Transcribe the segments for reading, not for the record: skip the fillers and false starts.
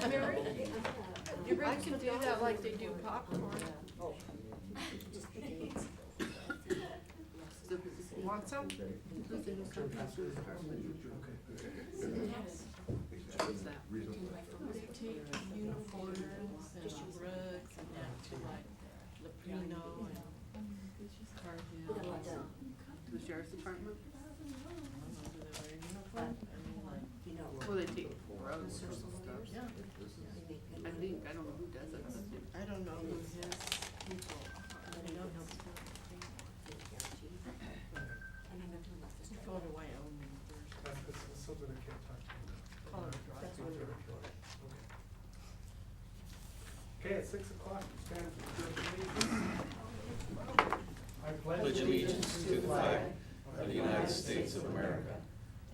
You can do that like they do popcorn. Want some? What's that? They take uniforms and rugs and that to like Leprino and Cargill. To the sheriff's department? Do they wear a uniform? I mean, like, Well, they take rugs or some stuff. yeah. I think, I don't know who does it, but I don't know who his people are. I know he'll go to Wyoming first. That's something I can't talk to you about. Colorado Drive. Okay, at 6 o'clock, stand for the meeting. I Pledge allegiance to the flag of the United States of America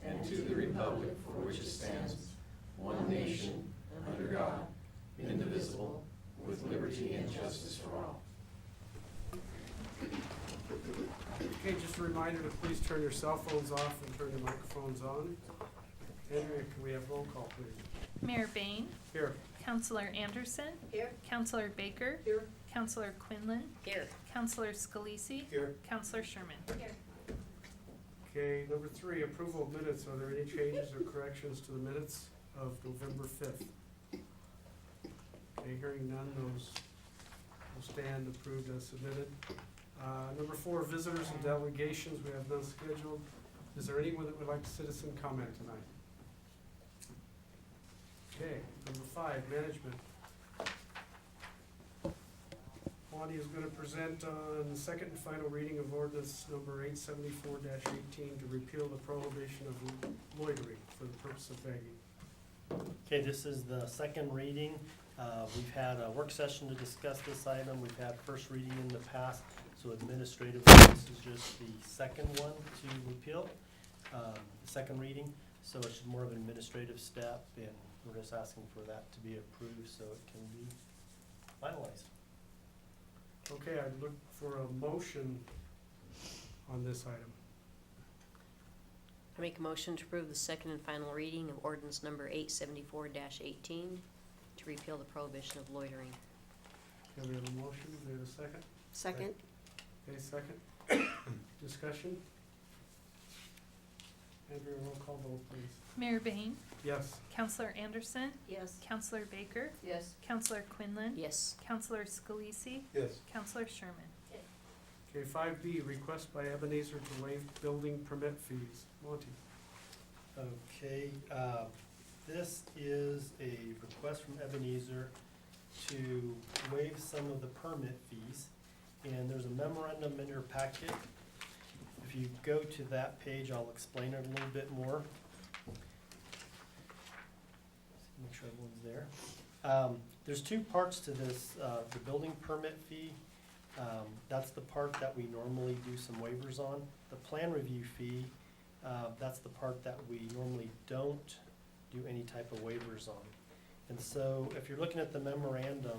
and to the republic for which it stands, one nation, under God, indivisible, with liberty and justice for all. Okay, just a reminder to please turn your cell phones off and turn your microphones on. Andrea, can we have roll call, please? Mayor Bain, Here. Councilor Anderson, Here. Councilor Baker, Here. Councilor Quinlan, Here. Councilor Scalisi, Here. Councilor Sherman. Okay, number 3, approval of minutes. Are there any changes or corrections to the minutes of November 5th? Okay, hearing none, those will stand approved as submitted. Number 4, visitors and delegations. We have none scheduled. Is there anyone that would like citizen comment tonight? Okay, number 5, management. Monty is going to present on the second and final reading of ordinance number 874-18 to repeal the prohibition of loitering for the purpose of begging. Okay, this is the second reading. We've had a work session to discuss this item. We've had first reading in the past, so administratively, this is just the second one to repeal, the second reading. So it's more of an administrative step, and we're just asking for that to be approved so it can be finalized. Okay, I'd look for a motion on this item. I make a motion to approve the second and final reading of ordinance number 874-18 to repeal the prohibition of loitering. Okay, we have a motion. Do we have a second? Second. Okay, second. Discussion? Andrea, roll call vote, please. Mayor Bain, Yes. Councilor Anderson, Yes. Councilor Baker, Yes. Councilor Quinlan, Yes. Councilor Scalisi, Yes. Councilor Sherman. Okay, 5B, request by Ebenezer to waive building permit fees. Monty? Okay, this is a request from Ebenezer to waive some of the permit fees, and there's a memorandum in your packet. If you go to that page, I'll explain it a little bit more. Make sure everyone's there. There's two parts to this, the building permit fee. That's the part that we normally do some waivers on. The plan review fee, that's the part that we normally don't do any type of waivers on. And so if you're looking at the memorandum,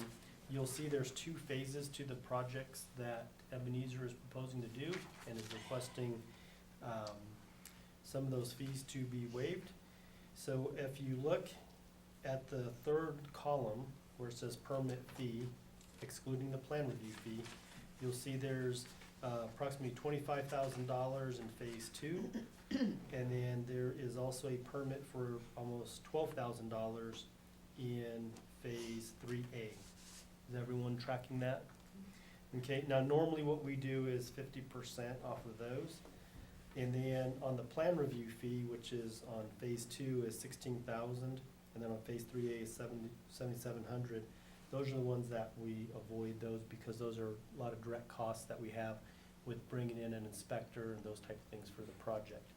you'll see there's two phases to the projects that Ebenezer is proposing to do and is requesting some of those fees to be waived. So if you look at the third column where it says permit fee, excluding the plan review fee, you'll see there's approximately $25,000 in phase 2, and then there is also a permit for almost $12,000 in phase 3A. Is everyone tracking that? Okay, now normally what we do is 50% off of those. And then on the plan review fee, which is on phase 2 is $16,000, and then on phase 3A is $7,700. Those are the ones that we avoid those because those are a lot of direct costs that we have with bringing in an inspector and those type of things for the project.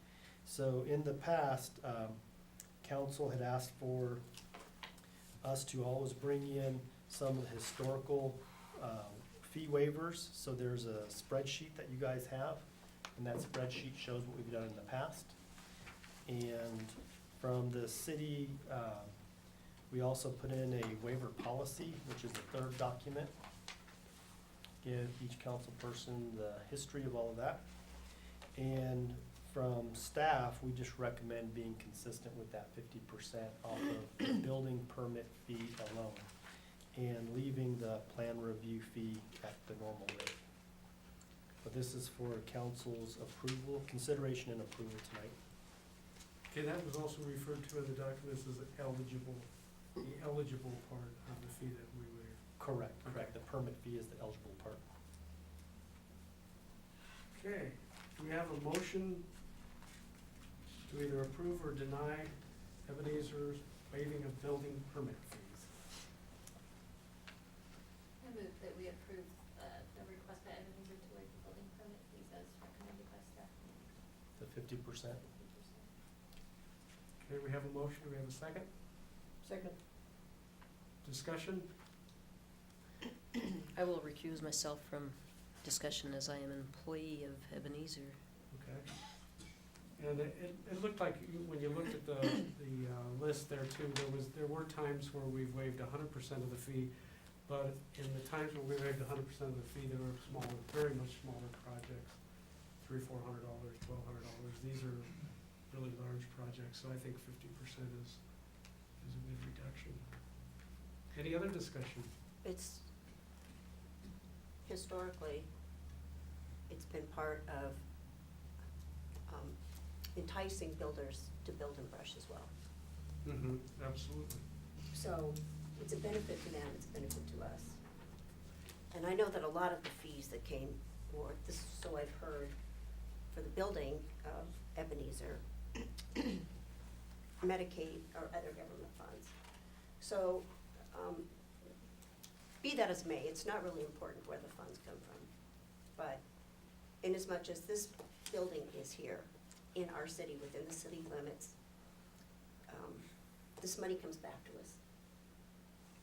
So in the past, council had asked for us to always bring in some of the historical fee waivers. So there's a spreadsheet that you guys have, and that spreadsheet shows what we've done in the past. And from the city, we also put in a waiver policy, which is the third document. Give each council person the history of all of that. And from staff, we just recommend being consistent with that 50% off of the building permit fee alone, and leaving the plan review fee at the normal rate. But this is for council's approval, consideration and approval tonight. Okay, that was also referred to in the documents as eligible, the eligible part of the fee that we waive. Correct, correct. The permit fee is the eligible part. Okay, do we have a motion to either approve or deny Ebenezer's waiving of building permit fees? I move that we approve the request by Ebenezer to waive the building permit fees as recommended by staff. The 50%. Okay, we have a motion, do we have a second? Second. Discussion? I will recuse myself from discussion as I am an employee of Ebenezer. Okay. And it looked like, when you looked at the list there too, there were times where we've waived 100% of the fee, but in the times where we waived 100% of the fee, there were smaller, very much smaller projects, $300, $400, $1,200. These are really large projects, so I think 50% is a good reduction. Any other discussion? It's, historically, it's been part of enticing builders to build in brush as well. Mm-hmm, absolutely. So it's a benefit to them, it's a benefit to us. And I know that a lot of the fees that came, or this, so I've heard, for the building of Ebenezer, Medicaid or other government funds. So, be that as may, it's not really important where the funds come from. But inasmuch as this building is here in our city, within the city limits, this money comes back to us.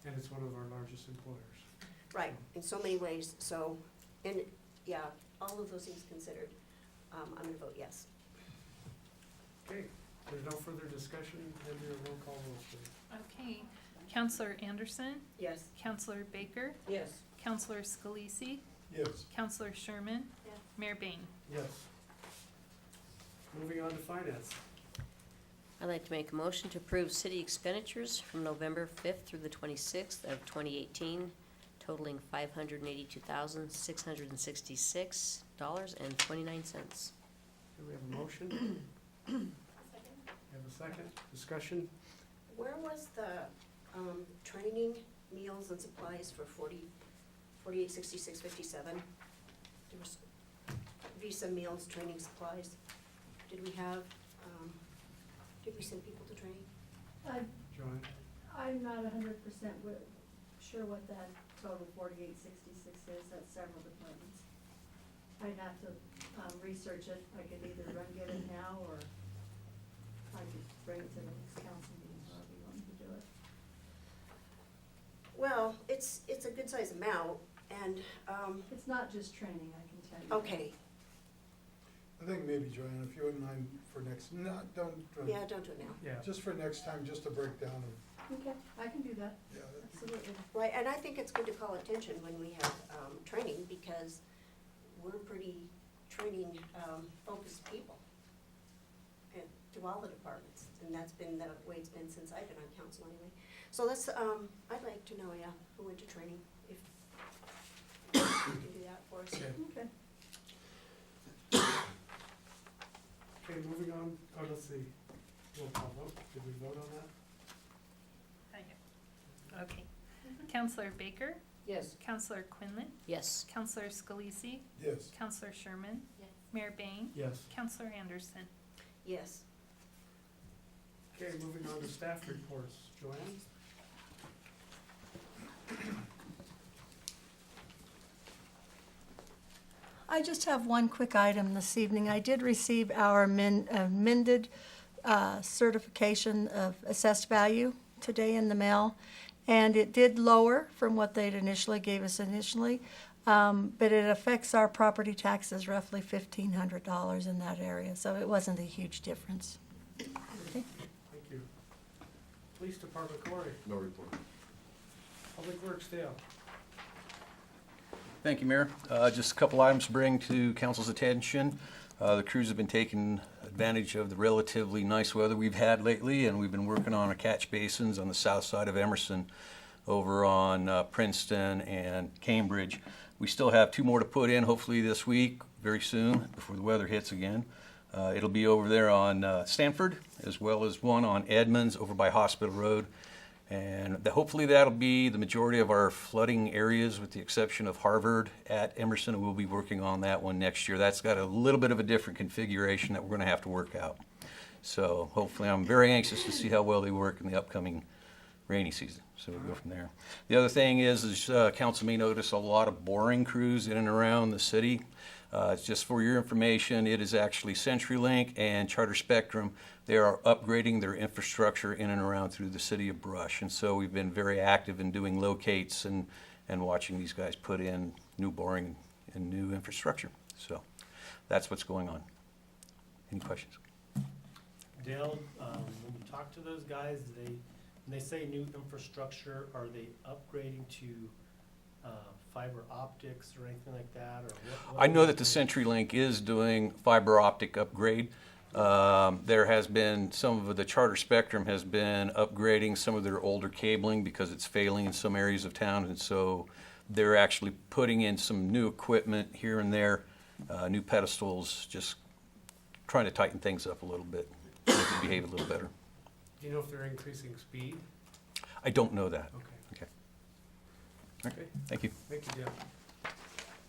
And it's one of our largest employers. Right, in so many ways, so, and, yeah, all of those things considered, I'm gonna vote yes. Okay, there's no further discussion, and your roll call vote, please. Okay. Counselor Anderson, Yes. Counselor Baker, Yes. Counselor Scalisi, Yes. Counselor Sherman, Yeah. Mayor Bain. Yes. Moving on to finance. I'd like to make a motion to approve city expenditures from November 5th through the 26th of 2018, totaling $582,666.29. Do we have a motion? Second? Have a second? Discussion? Where was the, training, meals and supplies for 486657? There was Visa meals, training supplies. Did we have, did we send people to training? Joanne? I'm not 100% sure what that total 4866 is, that's several departments. I'd have to research it, I could either get it now, or I could bring it to the next council meeting, however you want me to do it. Well, it's a good size amount, and, It's not just training, I can tell you. okay, I think maybe, Joanne, if you wouldn't mind for next, don't, yeah, don't do it now. Yeah. just for next time, just a breakdown of, Okay, I can do that, yeah, absolutely. Right, and I think it's good to call attention when we have, training, because we're pretty training, focused people. And to all the departments, and that's been the way it's been since I've been on council anyway. So let's, I'd like to know, yeah, who went to training, if you can do that for us. Okay. Okay. Okay, moving on, let's see. Roll call vote, did we vote on that? Okay. Counselor Baker, Yes. Counselor Quinlan, Yes. Counselor Scalisi, yes. Counselor Sherman, Yes. Mayor Bain, Yes. Counselor Anderson. Yes. Okay, moving on to staff reports. Joanne? I just have one quick item this evening. I did receive our amended certification of assessed value today in the mail, and it did lower from what they'd initially gave us initially, but it affects our property taxes roughly $1,500 in that area, so it wasn't a huge difference. Okay. Thank you. Police Department, Corey. No report. Public Works, Dale. Thank you, Mayor. Just a couple items to bring to council's attention. The crews have been taking advantage of the relatively nice weather we've had lately, and we've been working on our catch basins on the south side of Emerson over on Princeton and Cambridge. We still have 2 more to put in, hopefully this week, very soon, before the weather hits again. It'll be over there on Stanford, as well as one on Edmonds over by Hospital Road. And hopefully that'll be the majority of our flooding areas, with the exception of Harvard at Emerson. We'll be working on that one next year. That's got a little bit of a different configuration that we're going to have to work out. So hopefully, I'm very anxious to see how well they work in the upcoming rainy season. So we'll go from there. The other thing is council may notice a lot of boring crews in and around the city. Just for your information, it is actually CenturyLink and Charter Spectrum. They are upgrading their infrastructure in and around through the city of Brush. And so we've been very active in doing locates and watching these guys put in new boring and new infrastructure. So that's what's going on. Any questions? Dale, when you talk to those guys, when they say new infrastructure, are they upgrading to fiber optics or anything like that? Or what I know that the CenturyLink is doing fiber optic upgrade. There has been some of the Charter Spectrum has been upgrading some of their older cabling because it's failing in some areas of town, and so they're actually putting in some new equipment here and there, new pedestals, just trying to tighten things up a little bit, so they can behave a little better. Do you know if they're increasing speed? I don't know that. Okay. Okay, thank you. Thank you, Dale.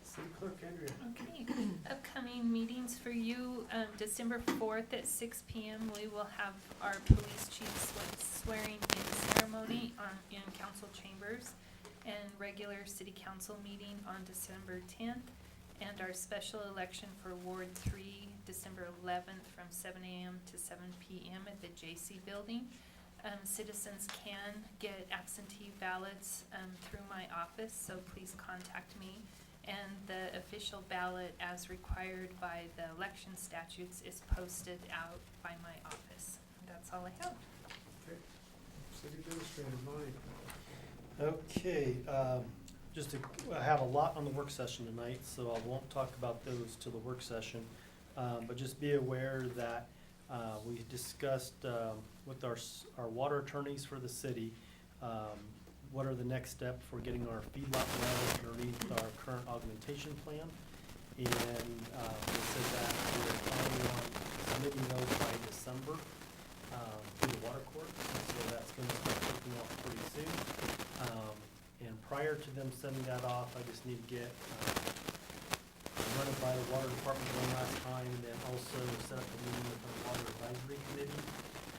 City Clerk Andrea. Okay, upcoming meetings for you, December 4th at 6 p.m. We will have our police chief's swearing in ceremony in council chambers, and regular city council meeting on December 10th, and our special election for Ward 3, December 11th from 7 a.m. to 7 p.m. at the JC Building. Citizens can get absentee ballots through my office, so please contact me. And the official ballot, as required by the election statutes, is posted out by my office. That's all I have. Okay. City Administrator, Bonnie. Okay, I have a lot on the work session tonight, so I won't talk about those till the work session. But just be aware that we discussed with our water attorneys for the city, what are the next steps for getting our feedlot wells underneath our current augmentation plan. And they said that we're planning on submitting those by December to the water court. So that's going to start kicking off pretty soon. And prior to them sending that off, I just need to get run it by the water department one last time, and then also set up a meeting with our water advisory committee,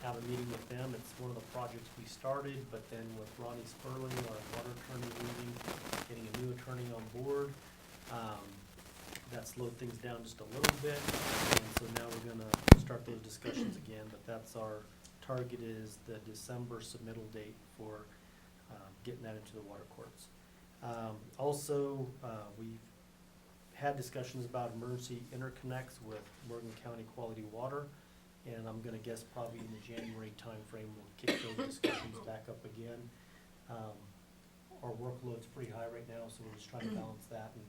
have a meeting with them. It's one of the projects we started, but then with Ronnie Sperling, our water attorney, leaving, getting a new attorney on board, that slowed things down just a little bit. And so now we're gonna start those discussions again, but that's our target, is the December submittal date for getting that into the water courts. Also, we've had discussions about emergency interconnects with Morgan County Quality Water, and I'm gonna guess probably in the January timeframe we'll kick those discussions back up again. Our workload's pretty high right now, so we're just trying to balance that, and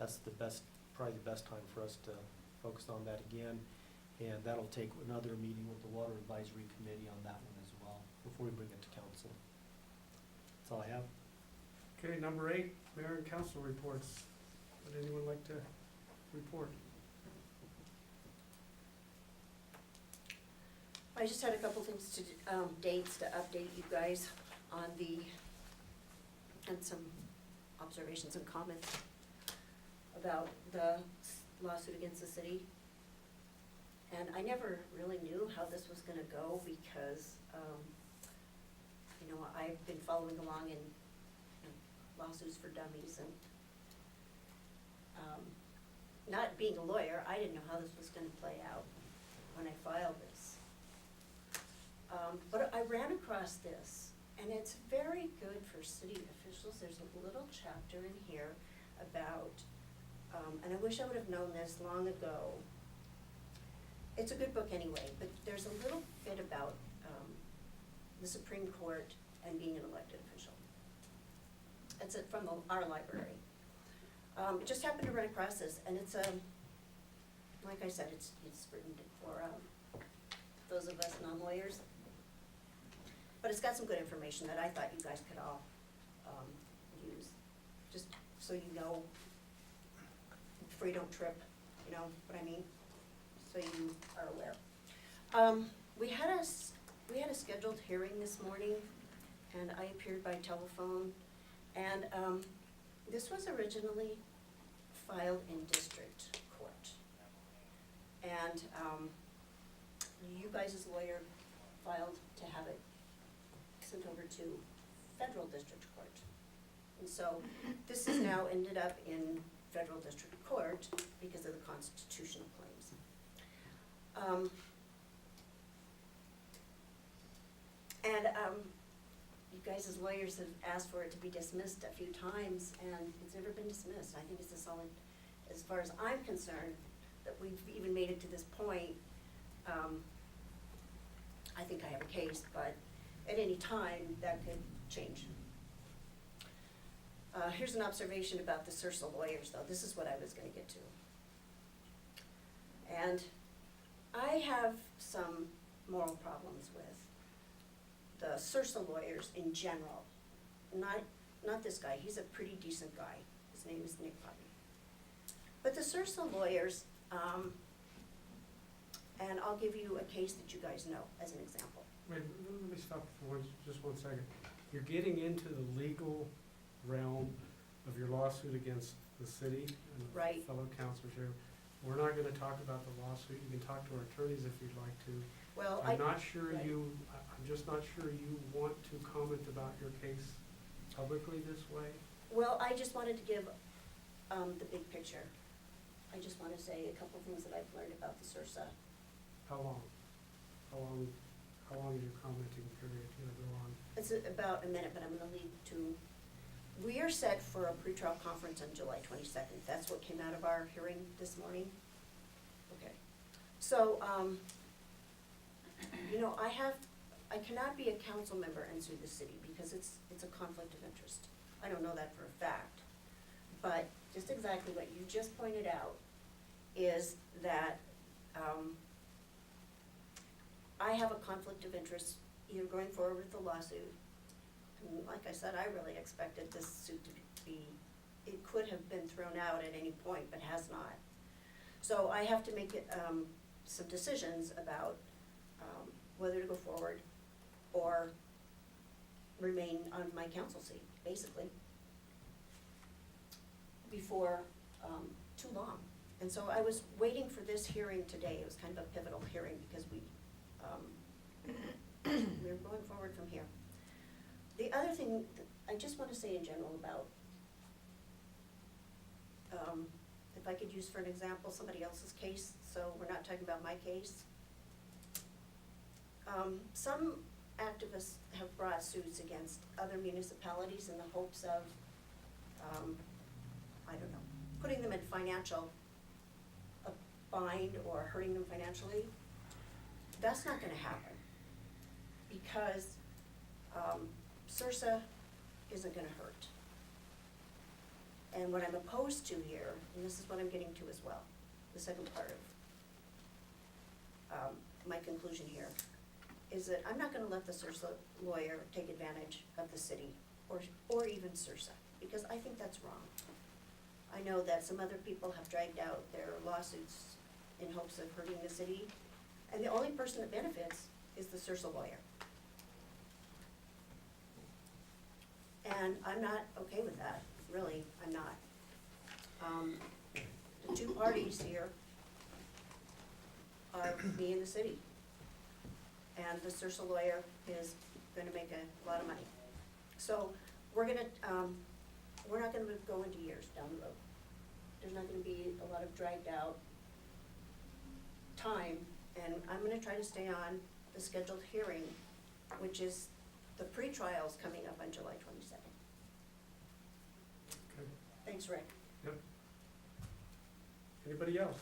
that's probably the best time for us to focus on that again. And that'll take another meeting with the Water Advisory Committee on that one as well, before we bring it to council. That's all I have. Okay, number 8, Mayor and Council reports. Would anyone like to report? I just had a couple things dates to update you guys on and some observations and comments about the lawsuit against the city. And I never really knew how this was gonna go because, I've been following along in lawsuits for dummies, and not being a lawyer, I didn't know how this was gonna play out when I filed this. But I ran across this, and it's very good for city officials. There's a little chapter in here about, and I wish I would have known this long ago. It's a good book anyway, but there's a little bit about the Supreme Court and being an elected official. It's from our library. Just happened to run across this, and it's like I said, it's written for those of us non-lawyers. But it's got some good information that I thought you guys could all use, just so you know, before you don't trip, you know what I mean? So you are aware. We had a scheduled hearing this morning, and I appeared by telephone, and this was originally filed in district court. And you guys as lawyer filed to have it sent over to federal district court. And so this has now ended up in federal district court because of the constitutional claims. You guys as lawyers have asked for it to be dismissed a few times, and it's never been dismissed. I think it's a solid, as far as I'm concerned, that we've even made it to this point. I think I have a case, but at any time, that could change. Here's an observation about the Sursa lawyers, though. This is what I was gonna get to. And I have some moral problems with the Sursa lawyers in general. Not this guy, he's a pretty decent guy. His name is Nick Putney. But the Sursa lawyers, and I'll give you a case that you guys know as an example. Wait, let me stop for just 1 second. You're getting into the legal realm of your lawsuit against the city and the Right. fellow councilors here. We're not gonna talk about the lawsuit. You can talk to our attorneys if you'd like to. Well, I'm not sure right. I'm just not sure you want to comment about your case publicly this way. Well, I just wanted to give the big picture. I just want to say a couple of things that I've learned about the Sursa. How long? How long is your commenting period gonna go on? It's about a minute, but I'm gonna lead to, we are set for a pretrial conference on July 22nd. That's what came out of our hearing this morning. Okay. So, you know, I cannot be a council member and sue the city because it's a conflict of interest. I don't know that for a fact. But just exactly what you just pointed out is that I have a conflict of interest either going forward with the lawsuit. And like I said, I really expected this suit to be, it could have been thrown out at any point, but has not. So I have to make some decisions about whether to go forward or remain on my council seat, basically, before too long. And so I was waiting for this hearing today. It was kind of a pivotal hearing because we're going forward from here. The other thing that I just want to say in general about, if I could use for an example somebody else's case, so we're not talking about my case. Some activists have brought suits against other municipalities in the hopes of, I don't know, putting them in financial bind or hurting them financially. That's not gonna happen because Sursa isn't gonna hurt. And what I'm opposed to here, and this is what I'm getting to as well, the second part of my conclusion here, is that I'm not gonna let the Sursa lawyer take advantage of the city or even Sursa, because I think that's wrong. I know that some other people have dragged out their lawsuits in hopes of hurting the city, and the only person that benefits is the Sursa lawyer. And I'm not okay with that, really, I'm not. The two parties here are me and the city. And the Sursa lawyer is gonna make a lot of money. So we're not gonna go into years down the road. There's not gonna be a lot of dragged out time, and I'm gonna try to stay on the scheduled hearing, which is the pre-trials coming up on July 22nd. Okay. Thanks, Rick. Yep. Anybody else?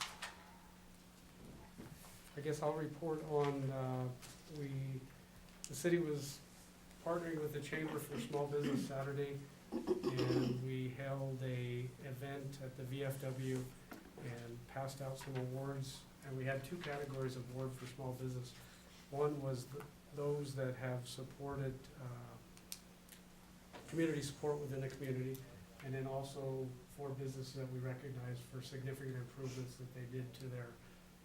I guess I'll report on, the city was partnering with the Chamber for Small Business Saturday, and we held a event at the VFW and passed out some awards, and we had two categories of award for small business. One was those that have supported community support within the community, and then also 4 businesses that we recognize for significant improvements that they did to their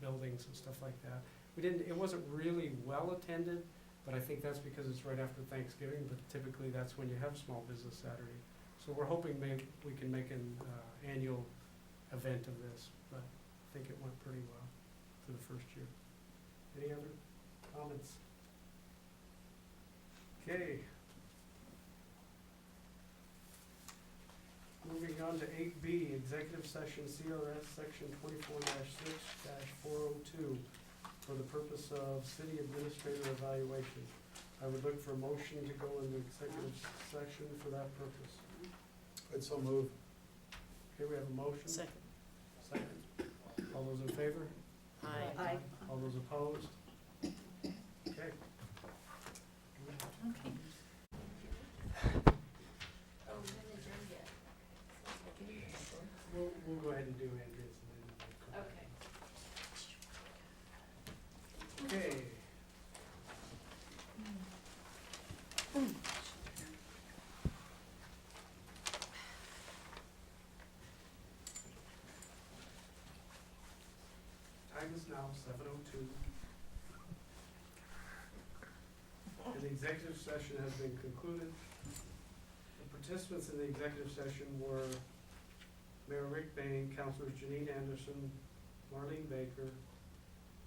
buildings and stuff like that. It wasn't really well attended, but I think that's because it's right after Thanksgiving, but typically that's when you have Small Business Saturday. So we're hoping we can make an annual event of this, but I think it went pretty well for the first year. Any other comments? Okay. Moving on to 8B, Executive Session CRS Section 24-6-402 for the purpose of City Administrator evaluation. I would look for a motion to go into executive session for that purpose. I'd so move. Okay, we have a motion. Second. Second. All those in favor? Aye. All those opposed? Okay. Okay. Oh, we haven't adjourned yet. We'll go ahead and do Andrea's and then. Okay. Okay. Time is now 7:02. And the executive session has been concluded. The participants in the executive session were Mayor Rick Bain, Councilors Janine Anderson, Marlene Baker,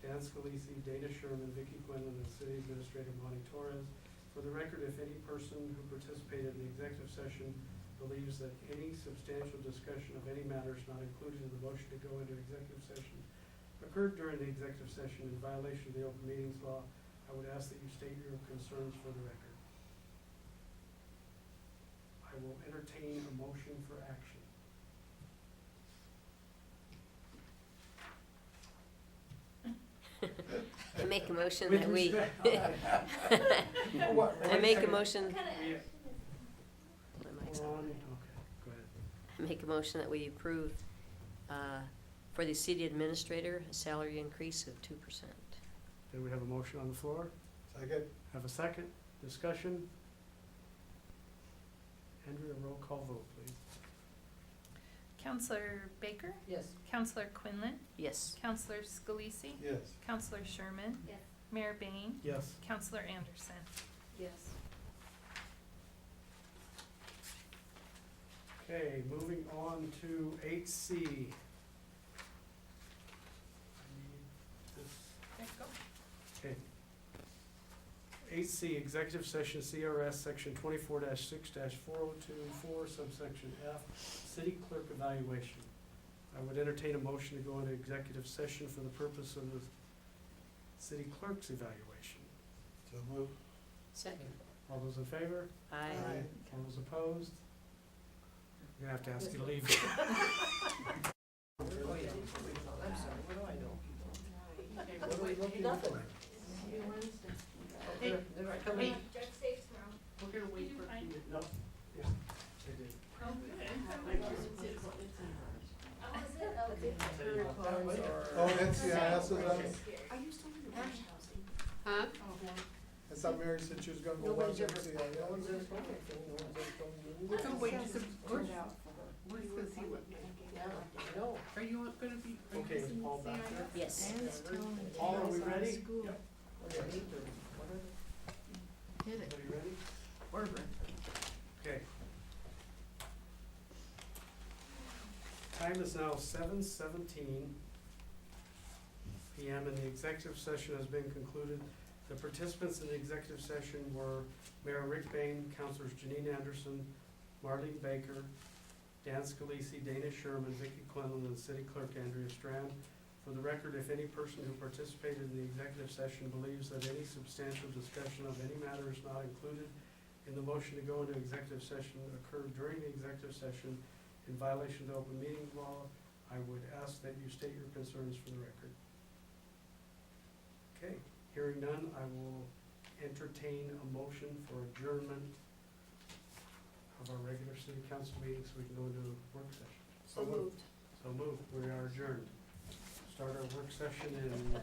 Dan Scalisi, Dana Sherman, Vicki Quinlan, and City Administrator Monty Torres. For the record, if any person who participated in the executive session believes that any substantial discussion of any matters not included in the motion to go into executive session occurred during the executive session in violation of the open meetings law, I would ask that you state your concerns for the record. I will entertain a motion for action. I make a motion that we, I make a motion, Yeah. my mic's Okay, on. go ahead. I make a motion that we approve, for the city administrator, a salary increase of 2%. Do we have a motion on the floor? Second? Have a second? Discussion? Andrea, roll call vote, please. Counselor Baker? Yes. Counselor Quinlan? Yes. Counselor Scalisi? Yes. Counselor Sherman? Yes. Mayor Bain? Yes. Counselor Anderson? Yes. Okay, moving on to 8C. I need this. There you go. Okay. 8C, Executive Session CRS Section 24-6-4024, subsection F, City Clerk Evaluation. I would entertain a motion to go into executive session for the purpose of the City Clerk's evaluation. So move. Second. All those in favor? Aye. All those opposed? I'm gonna have to ask you to leave. Oh, yeah. I'm sorry, what do I know? Okay, what are we looking for? Nothing. Hey, they're right coming. Judge stays tomorrow. We're gonna wait for you. No. Yeah, they did. Oh, is it? Okay. Oh, NCIS is on it? Are you still in the ranch housing? Huh? I thought Mary said she was gonna go Nobody's watch ever, NCIS. no one's ever told me anything, no one's ever told me. We're gonna wait to see, we're Turned out for her. just gonna see what, Yeah, no. are you gonna be, are you Okay, is listening to Paul back there? CIS? Yes. Paul, are we ready? Hit it. Everybody ready? Order. Okay. Time is now 7:17 PM and the executive session has been concluded. The participants in the executive session were Mayor Rick Bain, Councilors Janine Anderson, Marlene Baker, Dan Scalisi, Dana Sherman, Vicki Quinlan, and City Clerk Andrea Strand. For the record, if any person who participated in the executive session believes that any substantial discussion of any matter is not included in the motion to go into executive session occurred during the executive session in violation of the open meetings law, I would ask that you state your concerns for the record. Okay, hearing none, I will entertain a motion for adjournment of our regular city council meeting so we can go into work session. So moved. So moved, we are adjourned. Start our work session in